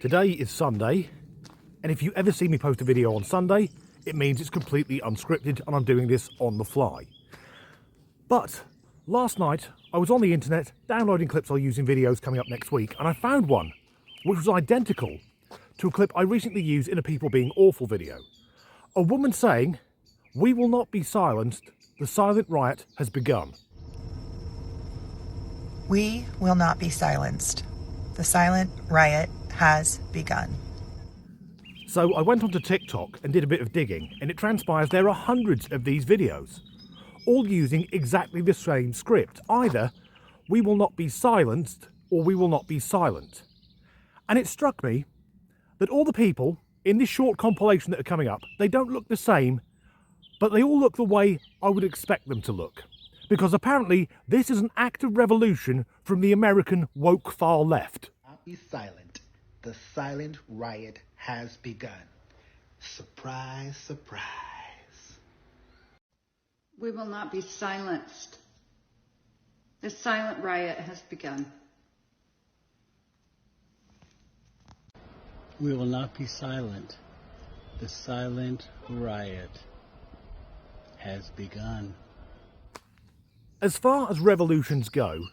Today is Sunday, and if you ever see me post a video on Sunday, it means it's completely unscripted and I'm doing this on the fly. But last night, I was on the internet downloading clips I'll use in videos coming up next week, and I found one which was identical to a clip I recently used in a People Being Awful video. A woman saying, "We will not be silenced, the silent riot has begun." We will not be silenced. The silent riot has begun. So I went onto TikTok and did a bit of digging, and it transpires there are hundreds of these videos, all using exactly the same script. Either "we will not be silenced" or "we will not be silent." And it struck me that all the people in this short compilation that are coming up, they don't look the same, but they all look the way I would expect them to look. Because apparently this is an act of revolution from the American woke far left. Not be silent. The silent riot has begun. Surprise, surprise. We will not be silenced. The silent riot has begun. We will not be silent. The silent riot has begun. As far as revolutions go,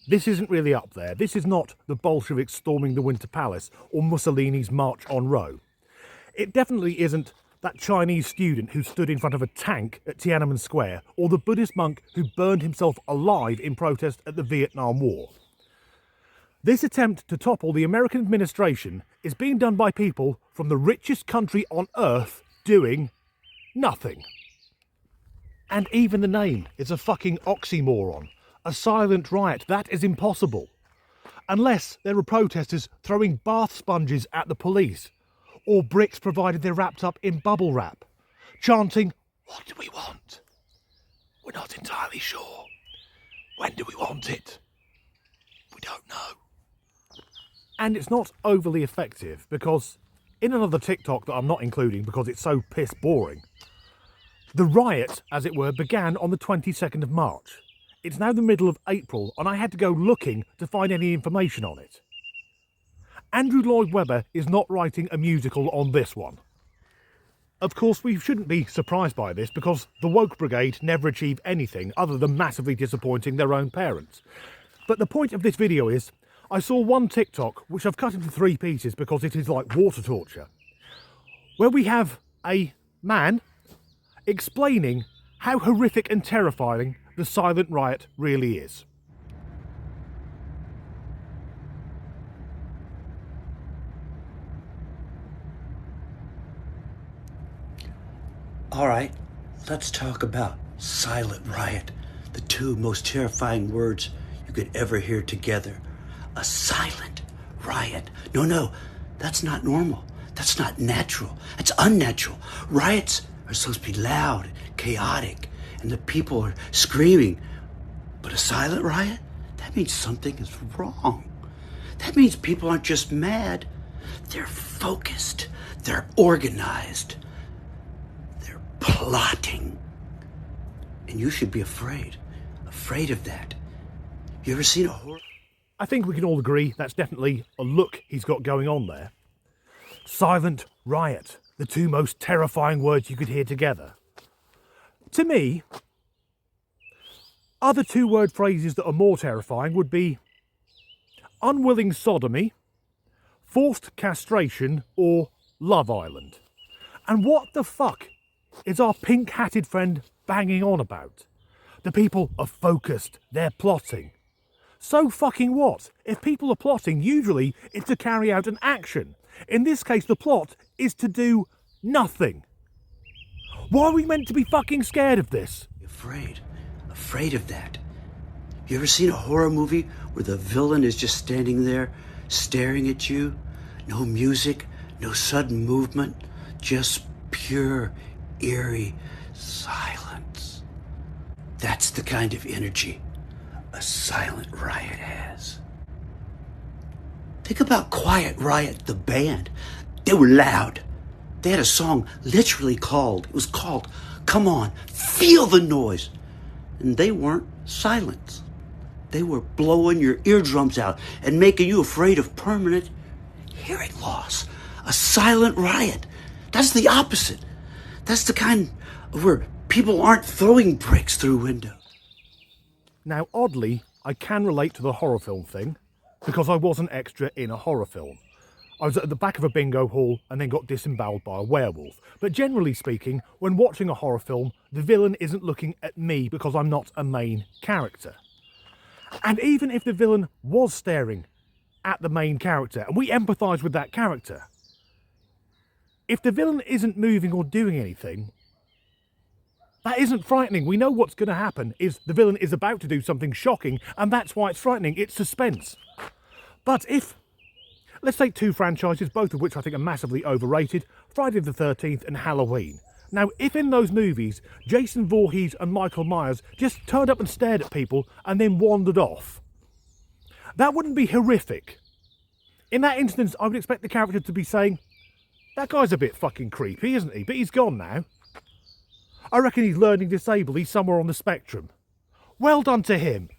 this isn't really up there. This is not the Bolsheviks storming the Winter Palace or Mussolini's March on Rome. It definitely isn't that Chinese student who stood in front of a tank at Tiananmen Square, or the Buddhist monk who burned himself alive in protest at the Vietnam War. This attempt to topple the American administration is being done by people from the richest country on earth doing nothing. And even the name is a fucking oxymoron. A silent riot, that is impossible. Unless there are protesters throwing bath sponges at the police, or bricks provided they're wrapped up in bubble wrap, chanting, "What do we want? We're not entirely sure. When do we want it? We don't know." And it's not overly effective, because in another TikTok that I'm not including because it's so piss boring, the riot, as it were, began on the 22nd of March. It's now the middle of April, and I had to go looking to find any information on it. Andrew Lloyd Webber is not writing a musical on this one. Of course, we shouldn't be surprised by this, because the woke brigade never achieve anything other than massively disappointing their own parents. But the point of this video is, I saw one TikTok, which I've cut into 3 pieces because it is like water torture, where we have a man explaining how horrific and terrifying the silent riot really is. All right, let's talk about silent riot, the 2 most terrifying words you could ever hear together. A silent riot. No, that's not normal. That's not natural. That's unnatural. Riots are supposed to be loud, chaotic, and the people are screaming. But a silent riot? That means something is wrong. That means people aren't just mad. They're focused. They're organized. They're plotting. And you should be afraid of that. You ever seen a horror? I think we can all agree that's definitely a look he's got going on there. Silent riot, the 2 most terrifying words you could hear together. To me, other 2-word phrases that are more terrifying would be unwilling sodomy, forced castration, or Love Island. And what the fuck is our pink-hatted friend banging on about? The people are focused, they're plotting. So fucking what? If people are plotting, usually it's to carry out an action. In this case, the plot is to do nothing. Why are we meant to be fucking scared of this? Afraid of that. You ever seen a horror movie where the villain is just standing there, staring at you? No music, no sudden movement, just pure, eerie silence. That's the kind of energy a silent riot has. Think about Quiet Riot, the band. They were loud. They had a song literally called Come On, Feel the Noise. And they weren't silent. They were blowing your eardrums out and making you afraid of permanent hearing loss. A silent riot. That's the opposite. That's the kind where people aren't throwing bricks through windows. Now, oddly, I can relate to the horror film thing because I was an extra in a horror film. I was at the back of a bingo hall and then got disemboweled by a werewolf. But generally speaking, when watching a horror film, the villain isn't looking at me because I'm not a main character. And even if the villain was staring at the main character and we empathise with that character, if the villain isn't moving or doing anything, that isn't frightening. We know what's going to happen is the villain is about to do something shocking, and that's why it's frightening. It's suspense. But if, let's take two franchises, both of which I think are massively overrated, Friday the 13th and Halloween. Now, if in those movies, Jason Voorhees and Michael Myers just turned up and stared at people and then wandered off, that wouldn't be horrific. In that instance, I would expect the character to be saying, that guy's a bit fucking creepy, isn't he? But he's gone now. I reckon he's learning disabled. He's somewhere on the spectrum. Well done to him.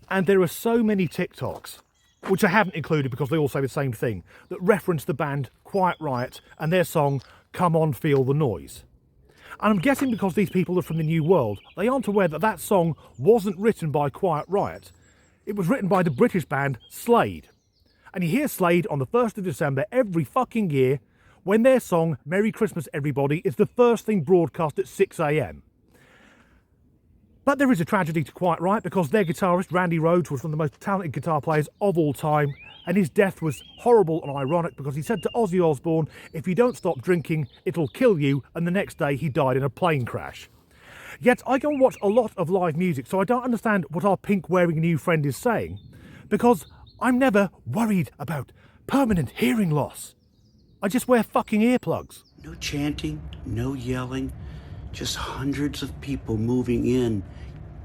And there are so many TikToks, which I haven't included because they all say the same thing, that reference the band Quiet Riot and their song, Come On Feel the Noise. And I'm guessing because these people are from the New World, they aren't aware that that song wasn't written by Quiet Riot. It was written by the British band Slade. And you hear Slade on the 1st of December every fucking year when their song, Merry Christmas Everybody, is the first thing broadcast at 6 a.m. But there is a tragedy to Quiet Riot because their guitarist, Randy Rhoads, was one of the most talented guitar players of all time, and his death was horrible and ironic because he said to Ozzy Osbourne, if you don't stop drinking, it'll kill you, and the next day he died in a plane crash. Yet I go and watch a lot of live music, so I don't understand what our pink-wearing new friend is saying, because I'm never worried about permanent hearing loss. I just wear fucking earplugs. No chanting, no yelling, just hundreds of people moving in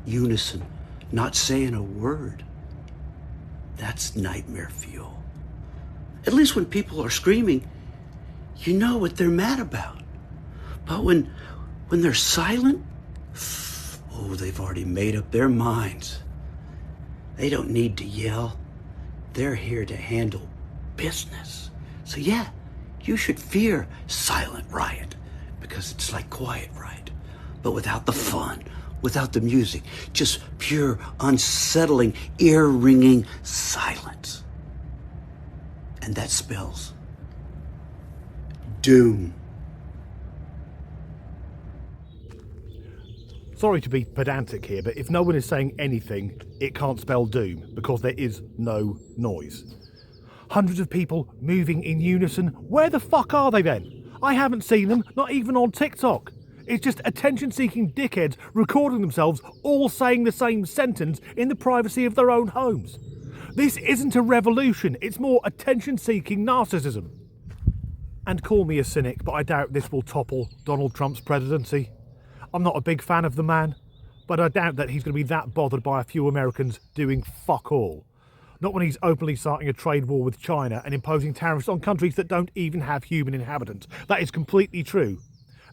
unison, not saying a word. That's nightmare fuel. At least when people are screaming, you know what they're mad about. But when they're silent, oh, they've already made up their minds. They don't need to yell. They're here to handle business. So yeah, you should fear Silent Riot, because it's like Quiet Riot, but without the fun, without the music, just pure, unsettling, ear-ringing silence. And that spells doom. Sorry to be pedantic here, but if no one is saying anything, it can't spell doom, because there is no noise. Hundreds of people moving in unison. Where the fuck are they then? I haven't seen them, not even on TikTok. It's just attention-seeking dickheads recording themselves all saying the same sentence in the privacy of their own homes. This isn't a revolution, it's more attention-seeking narcissism. And call me a cynic, but I doubt this will topple Donald Trump's presidency. I'm not a big fan of the man, but I doubt that he's going to be that bothered by a few Americans doing fuck all. Not when he's openly starting a trade war with China and imposing tariffs on countries that don't even have human inhabitants. That is completely true.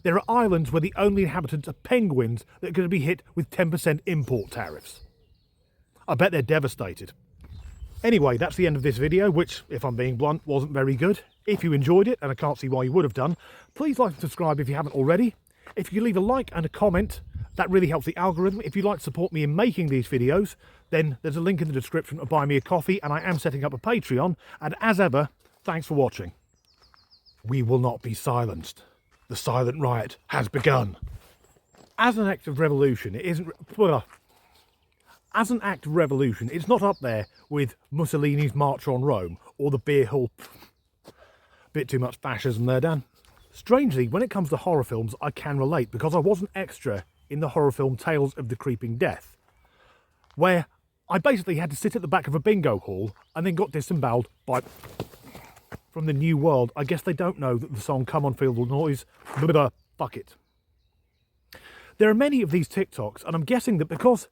There are islands where the only inhabitants are penguins that are going to be hit with 10% import tariffs. I bet they're devastated. Anyway, that's the end of this video, which, if I'm being blunt, wasn't very good. If you enjoyed it, and I can't see why you would have done, please like and subscribe if you haven't already. If you leave a like and a comment, that really helps the algorithm. If you'd like to support me in making these videos, then there's a link in the description to buy me a coffee, and I am setting up a Patreon. And as ever, thanks for watching. We will not be silenced. The Silent Riot has begun. As an act of revolution, it isn't... As an act of revolution, it's not up there with Mussolini's March on Rome or the beer hall... Bit too much fascism there, Dan. Strangely, when it comes to horror films, I can relate because I was an extra in the horror film Tales of the Creeping Death, where I basically had to sit at the back of a bingo hall and then got disemboweled by... From the New World. I guess they don't know that the song Come On Feel the Noise... Fuck it. There are many of these TikToks, and I'm guessing that because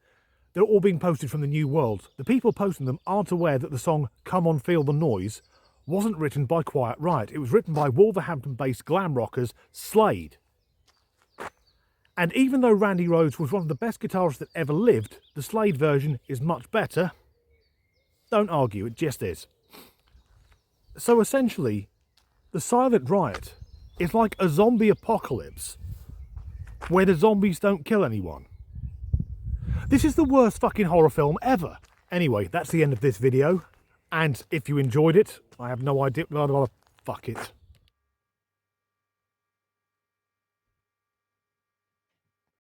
they're all being posted from the New World, the people posting them aren't aware that the song Come On Feel the Noise wasn't written by Quiet Riot. It was written by Wolverhampton-based glam rockers Slade. And even though Randy Rhoads was one of the best guitarists that ever lived, the Slade version is much better. Don't argue, it just is. So essentially, the Silent Riot is like a zombie apocalypse where the zombies don't kill anyone. This is the worst fucking horror film ever. Anyway, that's the end of this video. And if you enjoyed it, I have no idea. Fuck it.